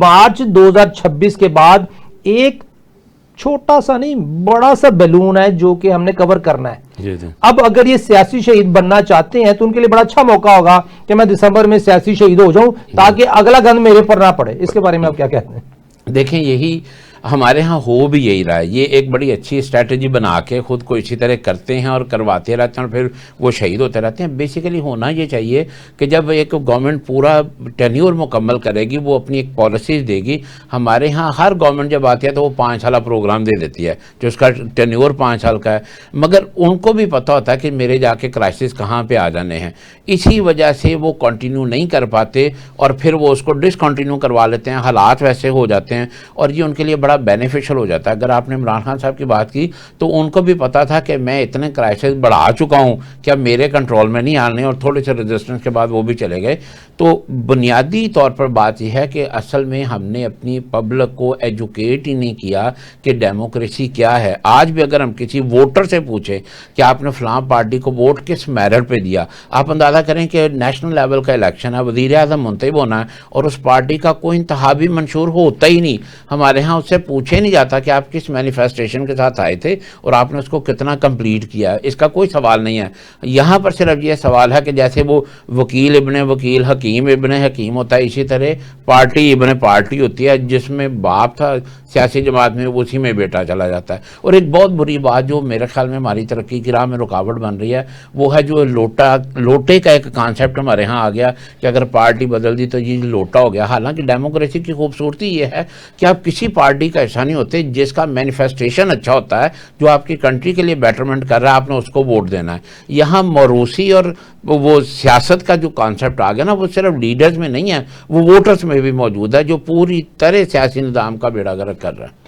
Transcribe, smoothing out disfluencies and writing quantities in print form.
मार्च 2026 के बाद एक छोटा सा नहीं बड़ा सा बैलून है जो कि हमने कवर करना है। जी। अब अगर ये सियासी शहीद बनना चाहते हैं तो उनके लिए बड़ा अच्छा मौका होगा कि मैं दिसंबर में सियासी शहीद हो जाऊं ताकि अगला गंद मेरे पर ना पड़े। इसके बारे में आप क्या कहते हैं? देखें, यही हमारे यहाँ हो भी यही रहा है। ये एक बड़ी अच्छी स्ट्रैटेजी बना के खुद को इसी तरह करते हैं और करवाते रहते हैं और फिर वो शहीद होते रहते हैं। बेसिकली होना ये चाहिए कि जब एक गवर्नमेंट पूरा टेन्योर मुकम्मल करेगी, वो अपनी एक पॉलिसीज़ देगी। हमारे यहाँ हर गवर्नमेंट जब आती है तो वो 5 साल प्रोग्राम दे देती है जो उसका टेन्योर 5 साल का है, मगर उनको भी पता होता है कि मेरे जाके क्राइसिस कहाँ पर आ जाने हैं। इसी वजह से वो कंटिन्यू नहीं कर पाते और फिर वो उसको डिसकंटिन्यू करवा लेते हैं, हालात वैसे हो जाते हैं और ये उनके लिए बड़ा बेनिफिशियल हो जाता है। अगर आपने इमरान खान साहब की बात की तो उनको भी पता था कि मैं इतने क्राइसिस बढ़ा चुका हूं कि अब मेरे कंट्रोल में नहीं आने, और थोड़े से रेजिस्टेंस के बाद वो भी चले गए। तो बुनियादी तौर पर बात यह है कि असल में हमने अपनी पब्लिक को एजुकेट ही नहीं किया कि डेमोक्रेसी क्या है। आज भी अगर हम किसी वोटर से पूछें कि आपने फलां पार्टी को वोट किस मेरिट पे दिया, आप अंदाज़ा करें कि नेशनल लेवल का इलेक्शन है, वज़ीर आज़म मुंतखब होना है और उस पार्टी का कोई इंतखाबी मंशूर होता ही नहीं। हमारे यहाँ उससे पूछे नहीं जाता कि आप किस मैनिफेस्टेशन के साथ आए थे और आपने उसको कितना कंप्लीट किया। इसका कोई सवाल नहीं है। यहाँ पर सिर्फ ये सवाल है कि जैसे वो वकील इब्ने वकील, हकीम इब्ने हकीम होता है, इसी तरह पार्टी इब्ने पार्टी होती है। जिसमें बाप था सियासी जमात में, उसी में बेटा चला जाता है। और एक बहुत बुरी बात जो मेरे ख्याल में हमारी तरक्की की राह में रुकावट बन रही है वो है जो लोटे का एक कॉन्सेप्ट हमारे यहाँ आ गया कि अगर पार्टी बदल दी तो ये लोटा हो गया। हालांकि डेमोक्रेसी की खूबसूरती ये है कि आप किसी पार्टी का ऐसा नहीं होते जिसका मैनिफेस्टेशन अच्छा होता है, जो आपकी कंट्री के लिए बेटरमेंट कर रहा है, आपने उसको वोट देना है। यहाँ मरूसी और वो सियासत का जो कॉन्सेप्ट आ गया ना, वो सिर्फ लीडर्स में नहीं है, वो वोटर्स में भी मौजूद है, जो पूरी तरह सियासी निज़ाम का बेड़ा गर्क कर रहा है।